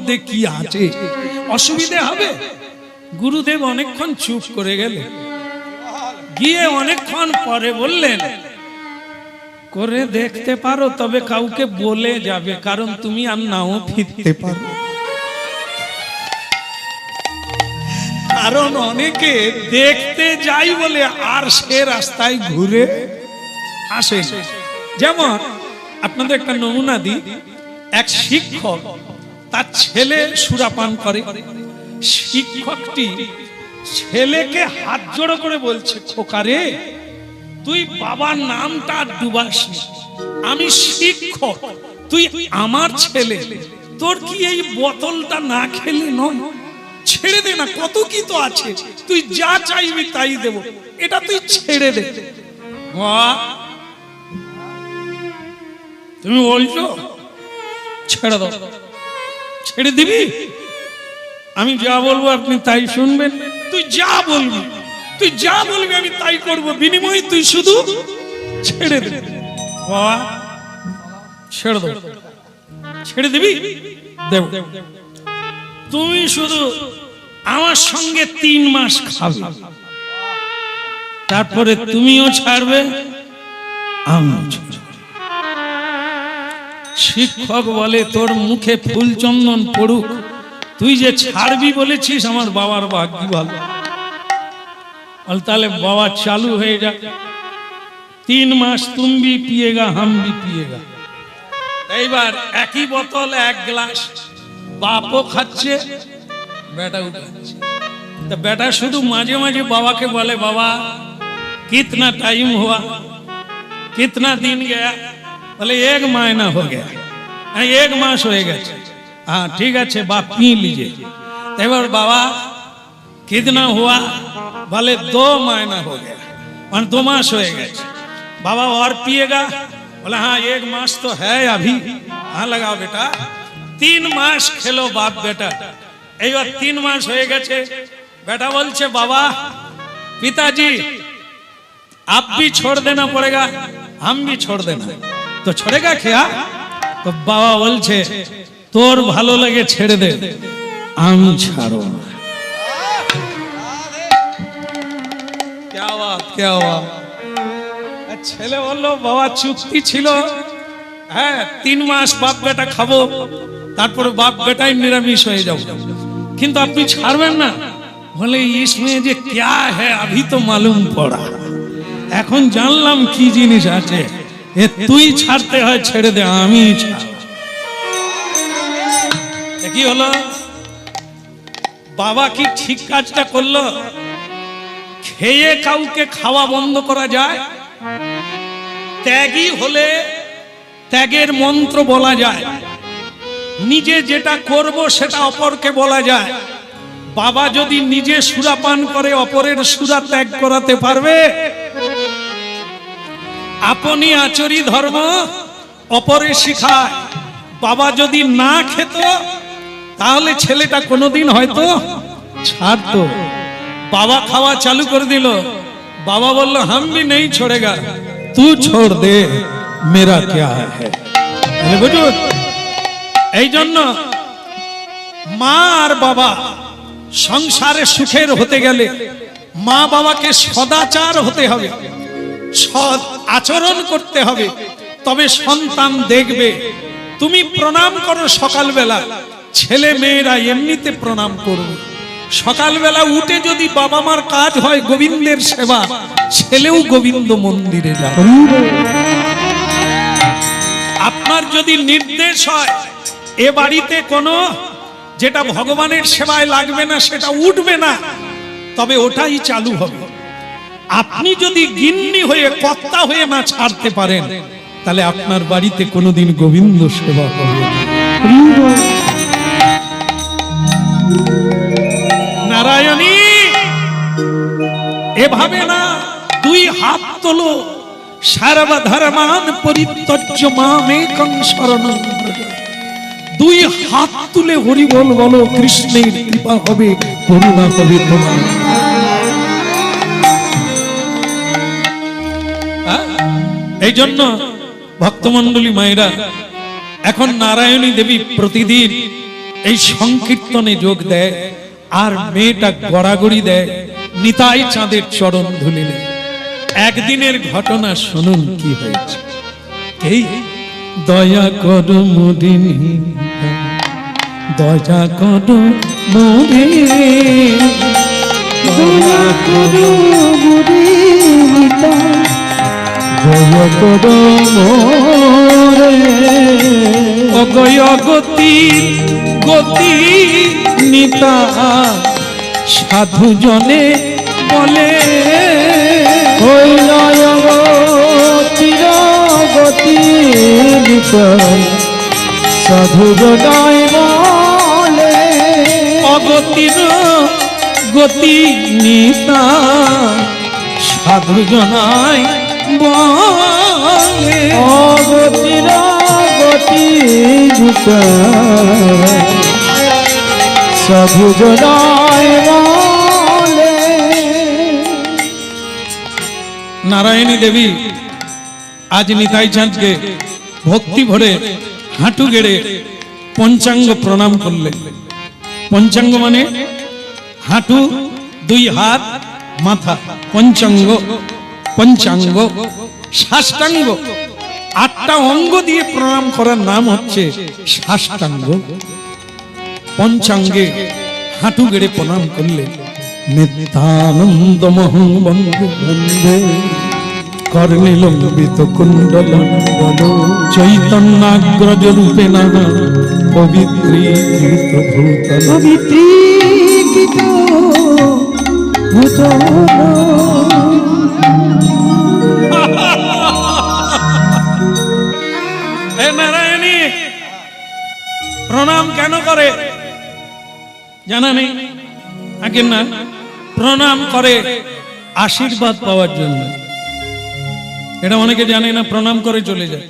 মধ্যে কি আছে, অসুবিধে হবে? গুরুদেব অনেকক্ষণ চুপ করে গেলেন, গিয়ে অনেকক্ষণ পরে বললেন, করে দেখতে পারো, তবে কাউকে বলে যাবে, কারণ তুমি আর নাও ফিরতে পারো। কারণ অনেকে দেখতে যাই বলে আর সে রাস্তায় ঘুরে আসে। যেমন আপনাদের একটা নমুনা দিই, এক শিক্ষক তার ছেলে সুরাপান করে, শিক্ষকটি ছেলেকে হাত জোড়ো করে বলছে, খোকারে তুই বাবার নামটা ডুবাস, আমি শিক্ষক, তুই আমার ছেলে, তোর কি এই বোতলটা না খেলে নয়? ছেড়ে দে না, কত কি তো আছে, তুই যা চাইবি তাই দেব, এটা তুই ছেড়ে দে। তুমি বলছো ছেড়ে দাও, ছেড়ে দিবি? আমি যা বলবো আপনি তাই শুনবেন, তুই যা বলবি, তুই যা বলবি আমি তাই করব, বিনিময়ে তুই শুধু ছেড়ে দে। বাবা ছেড়ে দাও, ছেড়ে দিবি? দেব। তুমি শুধু আমার সঙ্গে 3 মাস খাবে, তারপরে তুমিও ছাড়বে, আমিও ছাড়ব। শিক্ষক বলে, তোর মুখে ফুল চন্দন পড়ুক, তুই যে ছাড়বি বলেছিস আমার বাবার ভাগ্য ভালো। তাহলে বাবা চালু হয়ে যাক, 3 মাস তুম ভি পিয়েগা হাম ভি পিয়েগা। এইবার একই বোতল 1 গ্লাস বাপও খাচ্ছে, বেটাও খাচ্ছে। तो बेटा शुद्ध माजे माजे बाबा के बोले, बाबा कितना टाइम हुआ, कितना दिन गया? बोले 1 महीना हो गया, 1 मास हो गया। हाँ ठीक है, बाप पी लीजिए। तो बाबा कितना हुआ? बोले 2 महीना हो गया, और 2 मास हो गए। बाबा और पिएगा? बोले हाँ 1 मास तो है अभी। हाँ लगाओ बेटा, 3 मास खेलो बाप बेटा। 3 मास हो गए। बेटा बोलছে, बाबा पिताजी आप भी छोड़ देना पड़ेगा, हम भी छोड़ देना। तो छोड़ेगा क्या? तो बाबा बोलছে, তোর ভালো লাগে ছেড়ে দে, আমি ছাড়ো না। क्या बात, क्या बात। ছেলে বলল, বাবা চুক্তি ছিল, হ্যাঁ 3 মাস বাপ বেটা খাবো, তারপরে বাপ বেটাই নিরামিষ হয়ে যাবো, কিন্তু আপনি ছাড়বেন না। बोले इसमें जे क्या है अभी तो मालूम पड़ा, এখন জানলাম কি জিনিস আছে। এ তুই ছাড়তে হয় ছেড়ে দে, আমি ছাড়। কি হলো? বাবা কি ঠিক কাজটা করলো? খেয়ে কাউকে খাওয়া বন্ধ করা যায়? ত্যাগী হলে ত্যাগের মন্ত্র বলা যায়, নিজে যেটা করব সেটা অপরকে বলা যায়। বাবা যদি নিজে সুরাপান করে অপরের সুরা ত্যাগ করাতে পারবে? আপনি আচরি ধর্ম অপরে শিখায়। বাবা যদি না খেত তাহলে ছেলেটা কোনোদিন হয়তো ছাড়তো। বাবা খাওয়া চালু করে দিল, বাবা বলল हम भी नहीं छोड़ेगा, तू छोड़ दे, मेरा क्या है। বুঝুন, এই জন্য মা আর বাবা সংসারে সুখের হতে গেলে মা বাবাকে সদাচার হতে হবে, সৎ আচরণ করতে হবে, তবে সন্তান দেখবে। তুমি প্রণাম করো সকালবেলা, ছেলে মেয়েরা এমনিতে প্রণাম করবে। সকালবেলা উঠে যদি বাবা মার কাজ হয় গোবিন্দের সেবা, ছেলেও গোবিন্দ মন্দিরে যাবে। আপনার যদি নির্দেশ হয় এ বাড়িতে কোনো যেটা ভগবানের সেবায় লাগবে না সেটা উঠবে না, তবে ওটাই চালু হবে। আপনি যদি গিন্নি হয়ে কর্তা হয়ে না ছাড়তে পারেন, তাহলে আপনার বাড়িতে কোনোদিন গোবিন্দ সেবা হবে না। নারায়ণী এভাবে না, 2 হাত তোলো, সর্বধর্মান পরিত্যজ্য মামেকং শরণং ব্রজ। 2 হাত তুলে হরি বল বলো, কৃষ্ণের কৃপা হবে, করুণা হবে তোমার। এই জন্য ভক্তমণ্ডলী মায়েরা, এখন নারায়ণী দেবী প্রতিদিন এই সংকীর্তনে যোগ দেয়, আর মেয়েটা গড়াগড়ি দেয় নিতাই চাঁদের চরণ ধুলিলে। একদিনের ঘটনা শুনুন কি হয়েছে। এই দয়া করো মুদিনী, দয়া করো মোরে, দয়া করো মুদিনী, দয়া করো মোরে। অগয় গতি গতি নিতা সাধু জনে বলে, ওই নয় গতির গতি নিতা সাধু জনায় বলে, অগতির গতি নিতা সাধু জনায় বলে, অগতির গতি নিতা সাধু জনায় বলে। নারায়ণী দেবী আজ নিতাই চাঁদকে ভক্তি ভরে হাঁটু গেড়ে পঞ্চাঙ্গ প্রণাম করলেন। পঞ্চাঙ্গ মানে হাঁটু, দুই হাত, মাথা, পঞ্চাঙ্গ। পঞ্চাঙ্গ সাষ্টাঙ্গ, 8টা অঙ্গ দিয়ে প্রণাম করার নাম হচ্ছে সাষ্টাঙ্গ। পঞ্চাঙ্গে হাঁটু গেড়ে প্রণাম করলেন। নিত্যানন্দ মহং বন্দে বন্দে কর্ণে লম্বিত কুণ্ডল চৈতন্যাগ্রজ রূপে নানা পবিত্রীকৃত ভূতল, পবিত্রীকৃত ভূতল। হে নারায়ণী, প্রণাম কেন করে জানা নেই? আগে না, প্রণাম করে আশীর্বাদ পাওয়ার জন্য। এটা অনেকে জানে না, প্রণাম করে চলে যায়।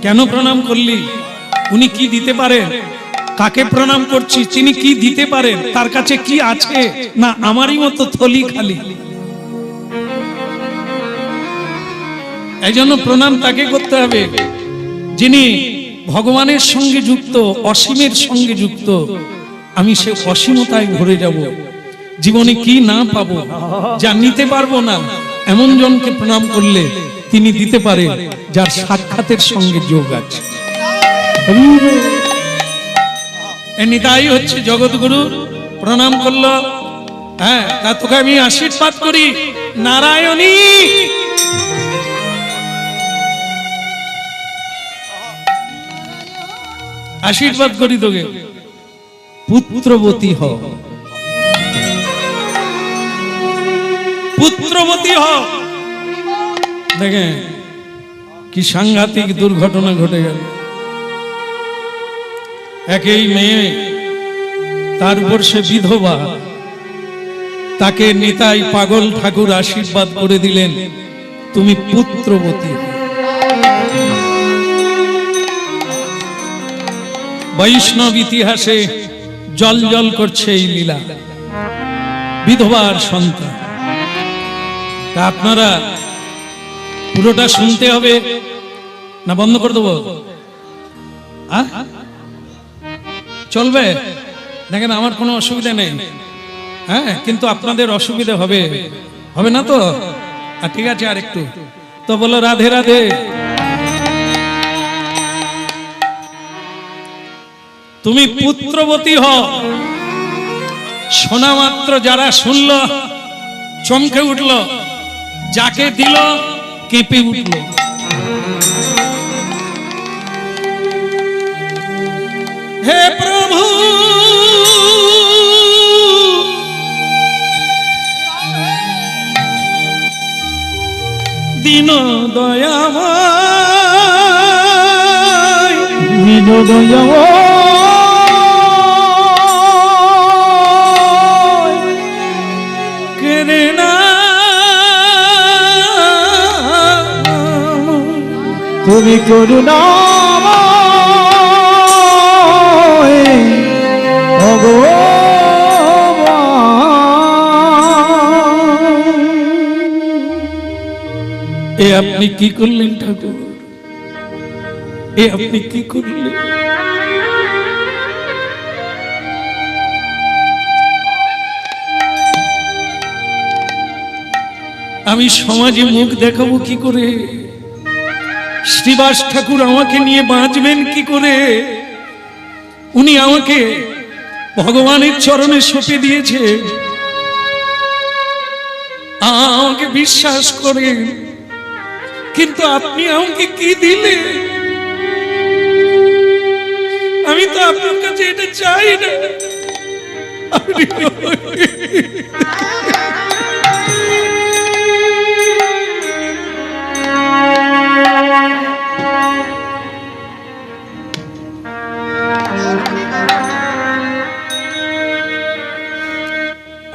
কেন প্রণাম করলি? উনি কি দিতে পারেন? কাকে প্রণাম করছি তিনি কি দিতে পারেন? তার কাছে কি আছে? না আমারই মতো থলি খালি। এই জন্য প্রণাম তাকে করতে হবে যিনি ভগবানের সঙ্গে যুক্ত, অসীমের সঙ্গে যুক্ত। আমি সে অসীমতায় ভরে যাব, জীবনে কি না পাবো, যা নিতে পারবো না, এমন জনকে প্রণাম করলে তিনি দিতে পারেন যার সাক্ষাতের সঙ্গে যোগ আছে। নিতাই হচ্ছে জগৎগুরু। প্রণাম করলো, হ্যাঁ, তা তোকে আমি আশীর্বাদ করি নারায়ণী। আশীর্বাদ করি তোকে, পুত্রবতী হ, পুত্রবতী হ। দেখেন কি সাংঘাতিক দুর্ঘটনা ঘটে গেল। একই মেয়ে, তার উপর সে বিধবা, তাকে নিতাই পাগল ঠাকুর আশীর্বাদ করে দিলেন, তুমি পুত্রবতী। বৈষ্ণব ইতিহাসে জল জল করছে এই লীলা, বিধবার সন্তান। তা আপনারা পুরোটা শুনতে হবে না বন্ধ করে দেবো? চলবে? দেখেন আমার কোনো অসুবিধা নেই, হ্যাঁ, কিন্তু আপনাদের অসুবিধা হবে, হবে না তো? আর ঠিক আছে, আর একটু তো বলো রাধে রাধে। তুমি পুত্রবতী হও। শোনা মাত্র যারা শুনল চমকে উঠল, যাকে দিল কেঁপে উঠল। হে প্রভু, দীন দয়াময়, দীন দয়াময়, তুমি করুণাময় ভগবান। এ আপনি কি করলেন ঠাকুর? এ আপনি কি করলেন? আমি সমাজে মুখ দেখাবো কি করে? শ্রীবাস ঠাকুর আমাকে নিয়ে বাঁচবেন কি করে? উনি আমাকে ভগবানের চরণে সঁপে দিয়েছে, আমাকে বিশ্বাস করেন, কিন্তু আপনি আমাকে কি দিলে? আমি তো আপনার কাছে এটা চাই না।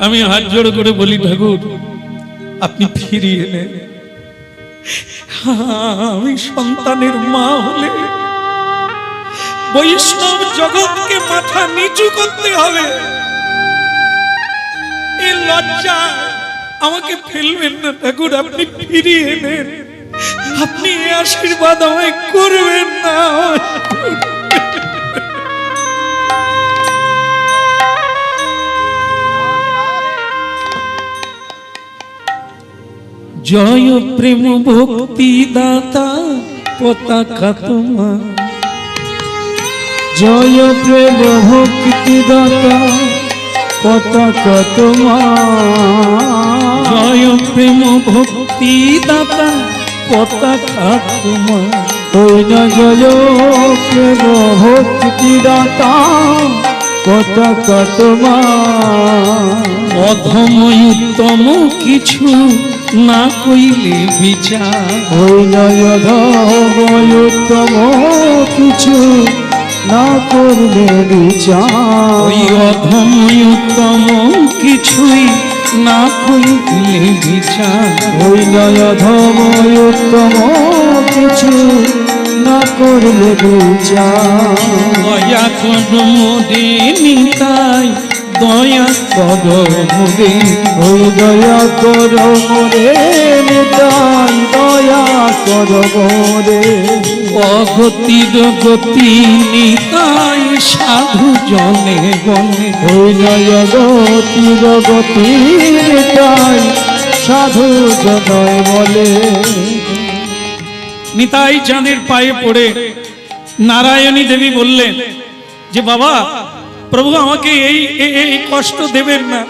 আমি হাত জোড় করে বলি, ঠাকুর আপনি ফিরিয়ে নেন। আমি সন্তানের মা হলে বৈষ্ণব জগৎকে মাথা নিচু করতে হবে। এই লজ্জা আমাকে ফেলবেন না ঠাকুর, আপনি ফিরিয়ে নেন। আপনি এই আশীর্বাদ আমায় করবেন না। জয় প্রেম ভক্তি দাতা পতাকা তোমার, জয় প্রেম ভক্তি দাতা পতাকা তোমার, জয় প্রেম ভক্তি দাতা পতাকা তোমার। ওই না জয় প্রেম ভক্তি দাতা পতাকা তোমার। অধম উত্তম কিছু না কইলে বিচার, ওই না উত্তম কিছু না করলে বিচার। ওই অধম উত্তম কিছুই না কইলে বিচার। ওই নয়ধম উত্তম কিছু না করলে বিচার। দয়া কর মোরে নিতাই, দয়া কর মোরে। ওই দয়া কর মোরে নিতাই, দয়া কর মোরে। অগতির গতি নিতাই সাধু জনে বনে। ওই নয়গতির গতি নিতাই সাধু জনয় বলে। নিতাই চাঁদের পায়ে পড়ে নারায়ণী দেবী বললেন যে বাবা, প্রভু আমাকে এই কষ্ট দেবেন না,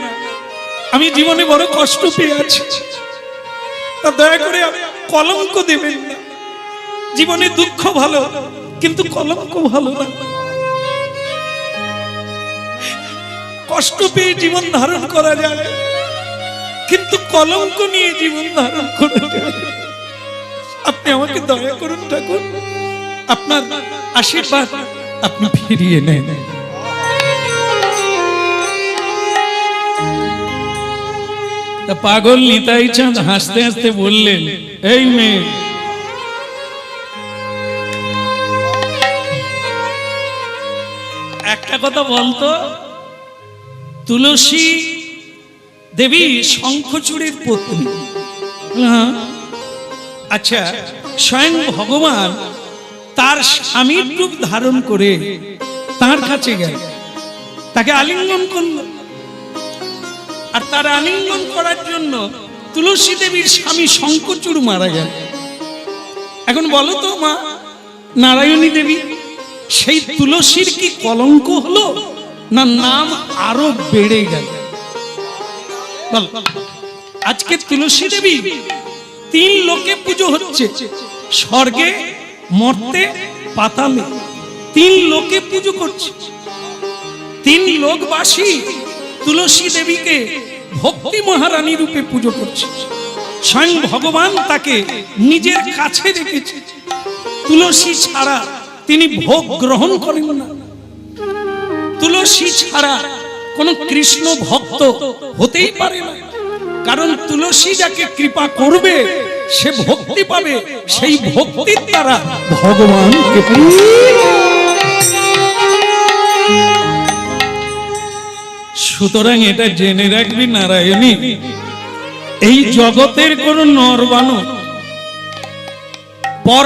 আমি জীবনে বড় কষ্ট পেয়ে আছি, তা দয়া করে কলঙ্ক দেবেন না। জীবনে দুঃখ ভালো, কিন্তু কলঙ্ক ভালো না। কষ্ট পেয়ে জীবন ধারণ করা যায়, কিন্তু কলঙ্ক নিয়ে জীবন ধারণ করা যায়। আপনি আমাকে দয়া করুন ঠাকুর, আপনার আশীর্বাদ আপনি ফিরিয়ে নেন। তা পাগল নিতাই চাঁদ হাসতে হাসতে বললেন, এই মেয়ে, একটা কথা বলতো, তুলসী দেবী শঙ্খচূড়ের পত্নী। হ্যাঁ, আচ্ছা, স্বয়ং ভগবান তার স্বামীর রূপ ধারণ করে তার কাছে গেল, তাকে আলিঙ্গন করল। আর তার আলিঙ্গন করার জন্য তুলসী দেবীর স্বামী শঙ্খচূড় মারা গেল। এখন বলো তো মা নারায়ণী দেবী, সেই তুলসীর কি কলঙ্ক হলো, না নাম আরো বেড়ে গেল? বল, আজকে তুলসী দেবী 3 লোকে পুজো হচ্ছে, স্বর্গে, মর্তে, পাতালে। 3 লোকে পুজো করছে। 3 লোকবাসী তুলসী দেবীকে ভক্তি মহারানী রূপে পুজো করছে। স্বয়ং ভগবান তাকে নিজের কাছে রেখেছে। তুলসী ছাড়া তিনি ভোগ গ্রহণ করেন না। তুলসী ছাড়া কোন কৃষ্ণ ভক্ত হতেই পারে না, কারণ তুলসী যাকে কৃপা করবে সে ভক্তি পাবে, সেই ভক্তির দ্বারা ভগবানকে। সুতরাং এটা জেনে রাখবি নারায়ণী, এই জগতের কোন নরবানো পর